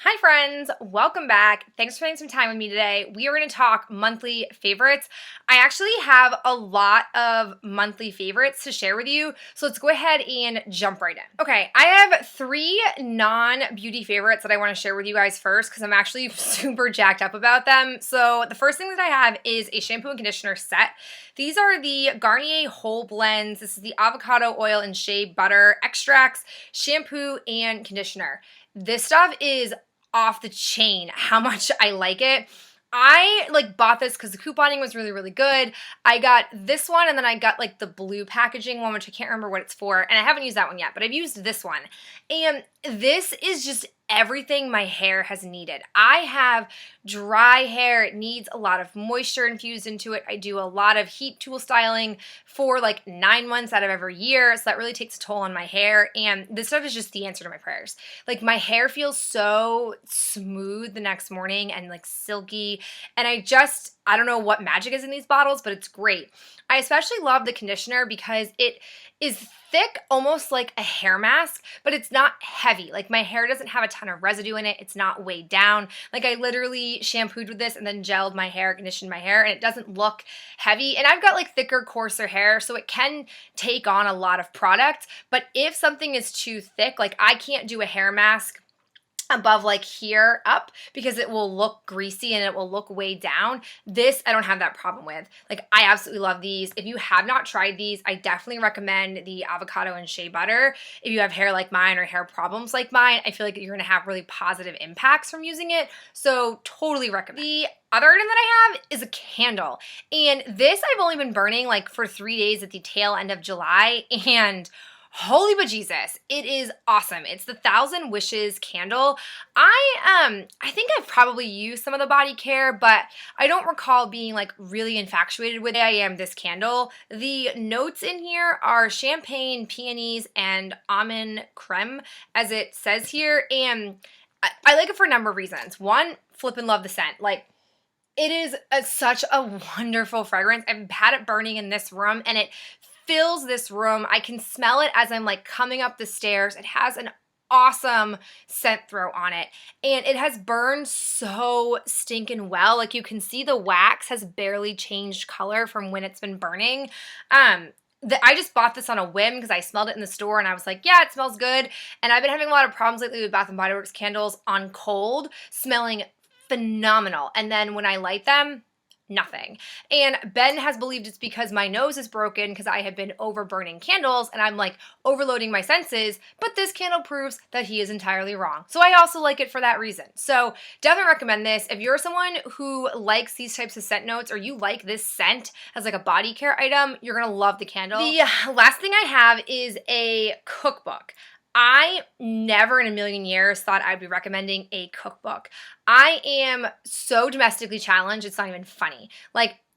Hi friends, welcome back. Thanks for spending some time with me today. We are going to talk monthly favorites. I actually have a lot of monthly favorites to share with you, so let's go ahead and jump right in. Okay, I have three non-beauty favorites that I want to share with you guys first because I'm actually super jacked up about them. So the first thing that I have is a shampoo and conditioner set. These are the Garnier Whole Blends. This is the avocado oil and shea butter extracts, shampoo, and conditioner. This stuff is off the chain how much I like it. I bought this because the couponing was really good. I got this one and then I got the blue packaging one, which I can't remember what it's for, and I haven't used that one yet, but I've used this one. And this is just everything my hair has needed. I have dry hair. It needs a lot of moisture infused into it. I do a lot of heat tool styling for 9 months out of every year, so that really takes a toll on my hair, and this stuff is just the answer to my prayers. My hair feels so smooth the next morning and silky, and I don't know what magic is in these bottles, but it's great. I especially love the conditioner because it is thick, almost like a hair mask, but it's not heavy. My hair doesn't have a ton of residue in it. It's not weighed down. I literally shampooed with this and then gelled my hair, conditioned my hair, and it doesn't look heavy. And I've got thicker, coarser hair, so it can take on a lot of product. But if something is too thick, I can't do a hair mask above here up because it will look greasy and it will look weighed down. This I don't have that problem with. I absolutely love these. If you have not tried these, I definitely recommend the avocado and shea butter. If you have hair like mine or hair problems like mine, I feel like you're gonna have really positive impacts from using it. So totally recommend. The other item that I have is a candle, and this I've only been burning for 3 days at the tail end of July, and holy bejesus, it is awesome. It's the Thousand Wishes candle. I think I've probably used some of the body care, but I don't recall being really infatuated with it. I am this candle. The notes in here are champagne, peonies, and almond creme, as it says here, and I like it for a number of reasons. One, flippin' love the scent. It is such a wonderful fragrance. I've had it burning in this room, and it fills this room. I can smell it as I'm coming up the stairs. It has an awesome scent throw on it, and it has burned so stinking well. You can see the wax has barely changed color from when it's been burning. I just bought this on a whim because I smelled it in the store and I was like, yeah, it smells good. And I've been having a lot of problems lately with Bath & Body Works candles on cold, smelling phenomenal. And then when I light them, nothing. And Ben has believed it's because my nose is broken because I have been over burning candles and I'm overloading my senses, but this candle proves that he is entirely wrong. So I also like it for that reason. So definitely recommend this. If you're someone who likes these types of scent notes, or you like this scent as a body care item, you're gonna love the candle. The last thing I have is a cookbook. I never in a million years thought I'd be recommending a cookbook. I am so domestically challenged, it's not even funny.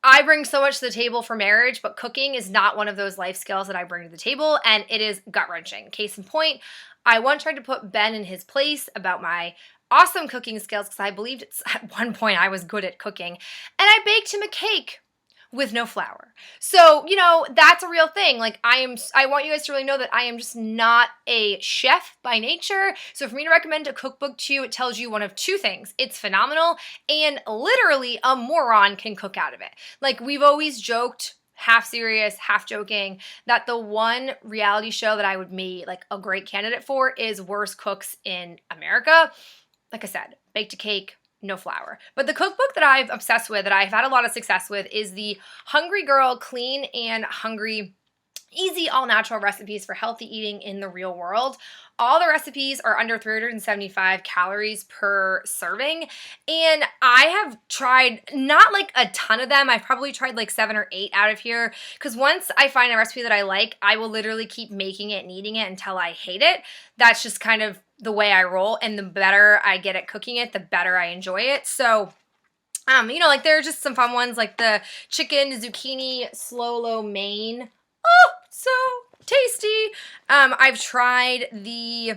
I bring so much to the table for marriage, but cooking is not one of those life skills that I bring to the table, and it is gut-wrenching. Case in point, I once tried to put Ben in his place about my awesome cooking skills because I believed at one point I was good at cooking, and I baked him a cake with no flour. So, that's a real thing. I want you guys to really know that I am just not a chef by nature. So for me to recommend a cookbook to you, it tells you one of two things. It's phenomenal, and literally a moron can cook out of it. We've always joked, half serious, half joking, that the one reality show that I would be a great candidate for is Worst Cooks in America. Like I said, baked a cake, no flour. But the cookbook that I've obsessed with, that I've had a lot of success with, is the Hungry Girl Clean and Hungry Easy All Natural Recipes for Healthy Eating in the Real World. All the recipes are under 375 calories per serving, and I have tried not a ton of them. I've probably tried 7 or 8 out of here, because once I find a recipe that I like, I will literally keep making it and eating it until I hate it. That's just kind of the way I roll, and the better I get at cooking it, the better I enjoy it. So there are just some fun ones, like the chicken zucchini slow lo mein. Oh, so tasty. I've tried the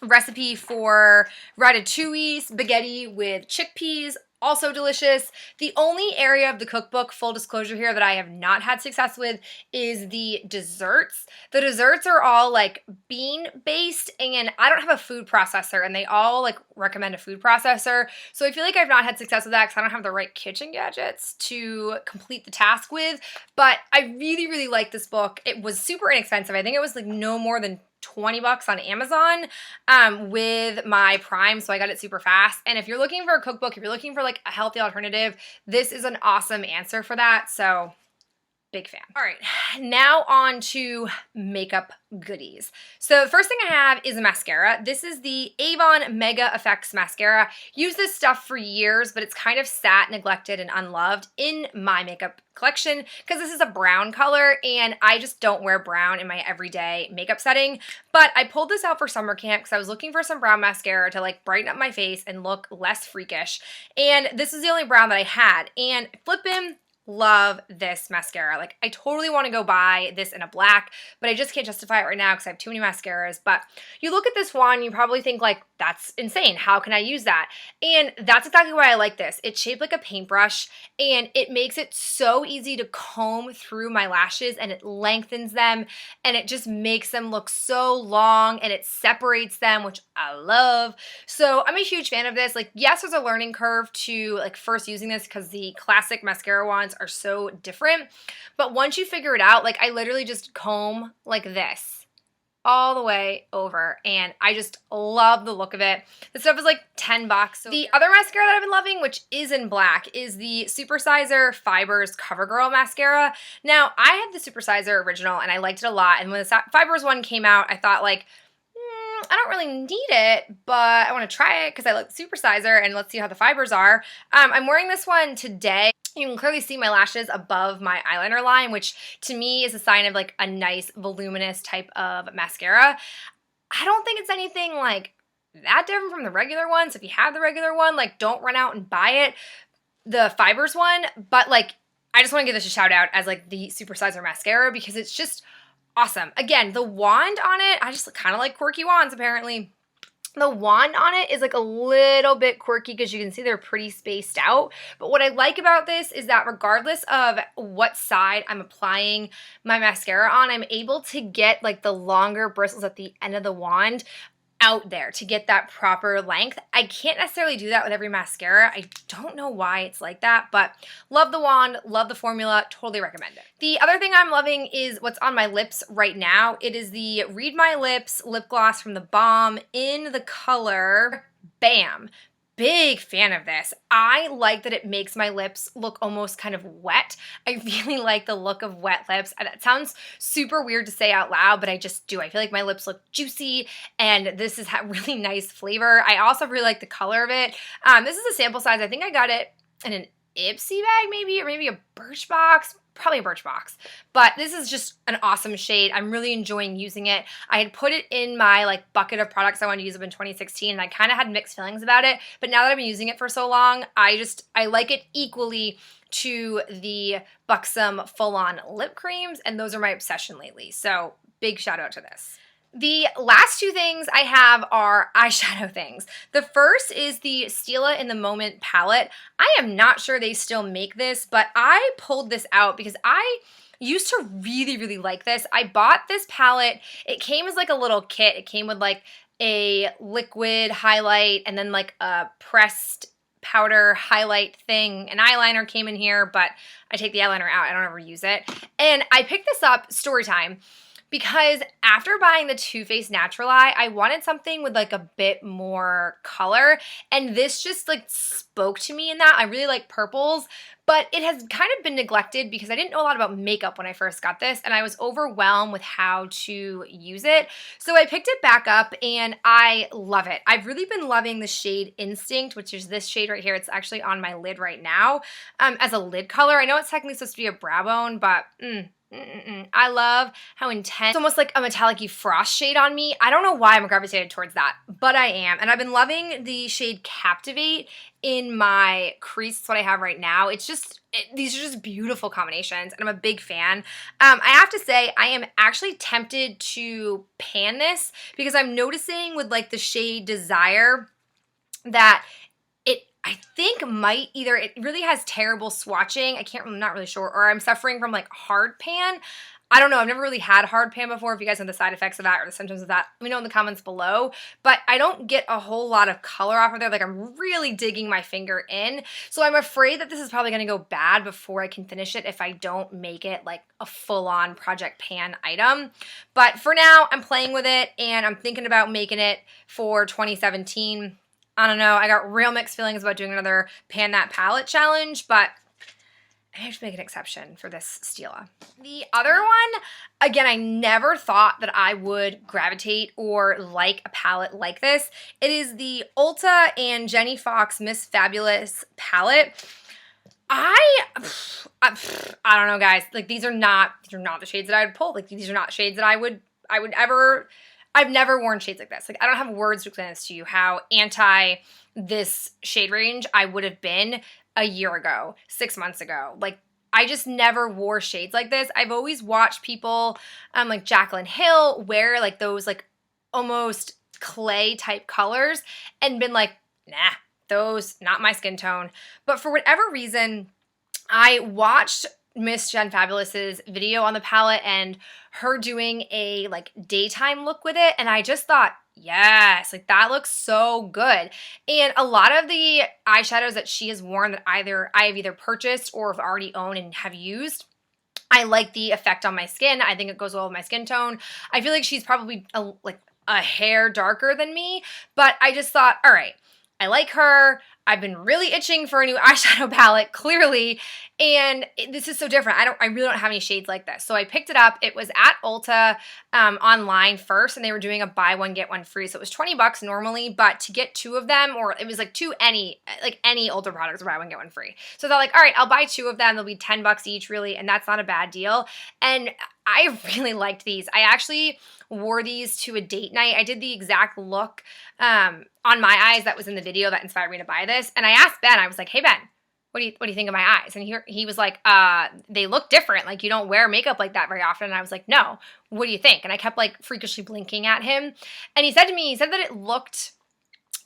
recipe for ratatouille spaghetti with chickpeas. also delicious. The only area of the cookbook, full disclosure here, that I have not had success with is the desserts. The desserts are all like bean based, and I don't have a food processor, and they all like recommend a food processor. So I feel like I've not had success with that because I don't have the right kitchen gadgets to complete the task with. But I really, really like this book. It was super inexpensive. I think it was like no more than 20 bucks on Amazon with my Prime, so I got it super fast. And if you're looking for a cookbook, if you're looking for like a healthy alternative, this is an awesome answer for that. So big fan. All right, now on to makeup goodies. So the first thing I have is a mascara. This is the Avon Mega Effects Mascara. Used this stuff for years, but it's kind of sat neglected and unloved in my makeup collection because this is a brown color and I just don't wear brown in my everyday makeup setting. But I pulled this out for summer camp because I was looking for some brown mascara to like brighten up my face and look less freakish. And this is the only brown that I had. And flippin', love this mascara. Like, I totally want to go buy this in a black, but I just can't justify it right now because I have too many mascaras. But you look at this one, you probably think like, that's insane. How can I use that? And that's exactly why I like this. It's shaped like a paintbrush and it makes it so easy to comb through my lashes, and it lengthens them and it just makes them look so long, and it separates them, which I love. So I'm a huge fan of this. Like, yes, there's a learning curve to like first using this because the classic mascara wands are so different. But once you figure it out, like I literally just comb like this all the way over, and I just love the look of it. This stuff is like 10 bucks. So the other mascara that I've been loving, which is in black, is the Supersizer Fibers Covergirl mascara. Now, I had the Supersizer original and I liked it a lot, and when the Fibers one came out, I thought like, I don't really need it, but I want to try it because I like the Supersizer, and let's see how the fibers are. I'm wearing this one today. You can clearly see my lashes above my eyeliner line, which to me is a sign of like a nice voluminous type of mascara. I don't think it's anything like that different from the regular one. So if you have the regular one, like don't run out and buy it, the fibers one. But like, I just want to give this a shout out as like the Supersizer mascara because it's just awesome. Again, the wand on it, I just kind of like quirky wands apparently. The wand on it is like a little bit quirky because you can see they're pretty spaced out. But what I like about this is that regardless of what side I'm applying my mascara on, I'm able to get like the longer bristles at the end of the wand out there to get that proper length. I can't necessarily do that with every mascara. I don't know why it's like that, but love the wand, love the formula, totally recommend it. The other thing I'm loving is what's on my lips right now. It is the Read My Lips lip gloss from TheBalm in the color Bam. Big fan of this. I like that it makes my lips look almost kind of wet. I really like the look of wet lips. That sounds super weird to say out loud, but I just do. I feel like my lips look juicy, and this is a really nice flavor. I also really like the color of it. This is a sample size. I think I got it in an Ipsy bag maybe, or maybe a Birchbox. Probably a Birchbox, but this is just an awesome shade. I'm really enjoying using it. I had put it in my like bucket of products I wanted to use up in 2016, and I kind of had mixed feelings about it, but now that I've been using it for so long, I like it equally to the Buxom full-on lip creams, and those are my obsession lately, so big shout out to this. The last two things I have are eyeshadow things. The first is the Stila in the Moment palette. I am not sure they still make this, but I pulled this out because I used to really, really like this. I bought this palette. It came as like a little kit. It came with like a liquid highlight and then like a pressed powder highlight thing. An eyeliner came in here, but I take the eyeliner out. I don't ever use it. And I picked this up, story time, because after buying the Too Faced Natural Eye, I wanted something with like a bit more color, and this just like spoke to me in that. I really like purples, but it has kind of been neglected because I didn't know a lot about makeup when I first got this, and I was overwhelmed with how to use it. So I picked it back up and I love it. I've really been loving the shade Instinct, which is this shade right here. It's actually on my lid right now as a lid color. I know it's technically supposed to be a brow bone, but I love how intense, it's almost like a metallic-y frost shade on me. I don't know why I'm gravitated towards that, but I am. And I've been loving the shade Captivate in my crease. That's what I have right now. It's just, these are just beautiful combinations, and I'm a big fan. I have to say, I am actually tempted to pan this because I'm noticing with like the shade Desire that I think might either, it really has terrible swatching. I'm not really sure. Or I'm suffering from like hard pan. I don't know. I've never really had hard pan before. If you guys know the side effects of that or the symptoms of that, let me know in the comments below. But I don't get a whole lot of color off of there. Like I'm really digging my finger in. So I'm afraid that this is probably going to go bad before I can finish it if I don't make it like a full-on Project Pan item. But for now, I'm playing with it and I'm thinking about making it for 2017. I don't know. I got real mixed feelings about doing another Pan That Palette challenge, but I have to make an exception for this Stila. The other one, again, I never thought that I would gravitate or like a palette like this. It is the Ulta and Jenny Fox Miss Fabulous palette. I don't know, guys. Like these are not the shades that I would pull. Like these are not shades that I would ever. I've never worn shades like this. Like I don't have words to explain this to you how anti this shade range I would have been a year ago, 6 months ago. Like I just never wore shades like this. I've always watched people like Jaclyn Hill wear like those like almost clay type colors and been like, nah, those not my skin tone. But for whatever reason, I watched Miss Jen Fabulous's video on the palette and her doing a like daytime look with it, and I just thought, yes, like that looks so good. And a lot of the eyeshadows that she has worn that I have either purchased or have already owned and have used, I like the effect on my skin. I think it goes well with my skin tone. I feel like she's probably a hair darker than me, but I just thought, all right, I like her. I've been really itching for a new eyeshadow palette, clearly, and this is so different. I really don't have any shades like this. So I picked it up. It was at Ulta online first, and they were doing a buy one, get one free. So it was $20 normally, but to get two of them, or it was like any Ulta products, buy one, get one free. So they're like, all right, I'll buy two of them. They'll be $10 each, really, and that's not a bad deal. And I really liked these. I actually wore these to a date night. I did the exact look on my eyes that was in the video that inspired me to buy this. And I asked Ben, I was like, hey Ben, what do you think of my eyes? And he was like, they look different. Like you don't wear makeup like that very often. And I was like, no, what do you think? And I kept like freakishly blinking at him. And he said that it looked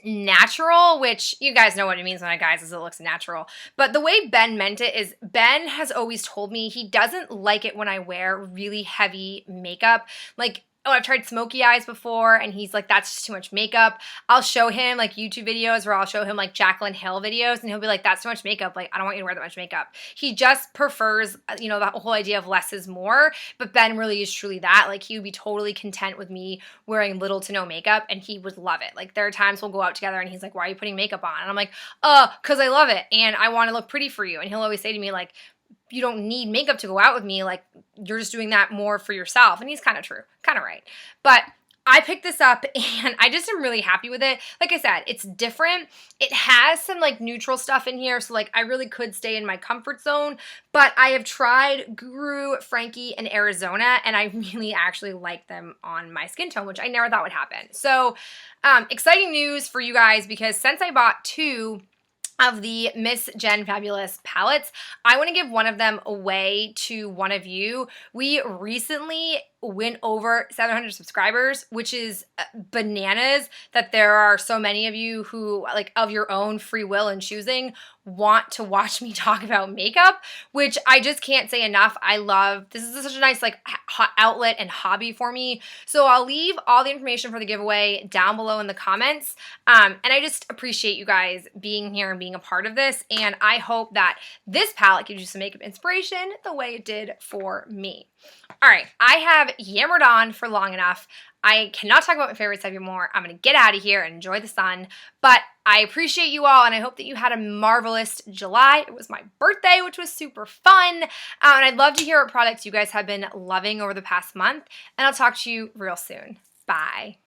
natural, which you guys know what it means when a guy says it looks natural. But the way Ben meant it is Ben has always told me he doesn't like it when I wear really heavy makeup. Like, oh, I've tried smoky eyes before, and he's like, that's just too much makeup. I'll show him like YouTube videos where I'll show him like Jaclyn Hill videos, and he'll be like, that's too much makeup. Like, I don't want you to wear that much makeup. He just prefers, the whole idea of less is more, but Ben really is truly that. Like, he would be totally content with me wearing little to no makeup, and he would love it. Like, there are times we'll go out together, and he's like, why are you putting makeup on? And I'm like, because I love it, and I want to look pretty for you. And he'll always say to me, like, you don't need makeup to go out with me. Like, you're just doing that more for yourself. And he's kind of true, kind of right. But I picked this up and I just am really happy with it. Like I said, it's different. It has some like neutral stuff in here. So like I really could stay in my comfort zone, but I have tried Guru, Frankie, and Arizona, and I really actually like them on my skin tone, which I never thought would happen. So exciting news for you guys, because since I bought two of the Miss Jen Fabulous palettes, I want to give one of them away to one of you. We recently went over 700 subscribers, which is bananas that there are so many of you who, like, of your own free will and choosing, want to watch me talk about makeup, which I just can't say enough. I love, this is such a nice like outlet and hobby for me. So I'll leave all the information for the giveaway down below in the comments. And I just appreciate you guys being here and being a part of this. And I hope that this palette gives you some makeup inspiration the way it did for me. All right, I have yammered on for long enough. I cannot talk about my favorites anymore. I'm going to get out of here and enjoy the sun. But I appreciate you all, and I hope that you had a marvelous July. It was my birthday, which was super fun. And I'd love to hear what products you guys have been loving over the past month. And I'll talk to you real soon. Bye.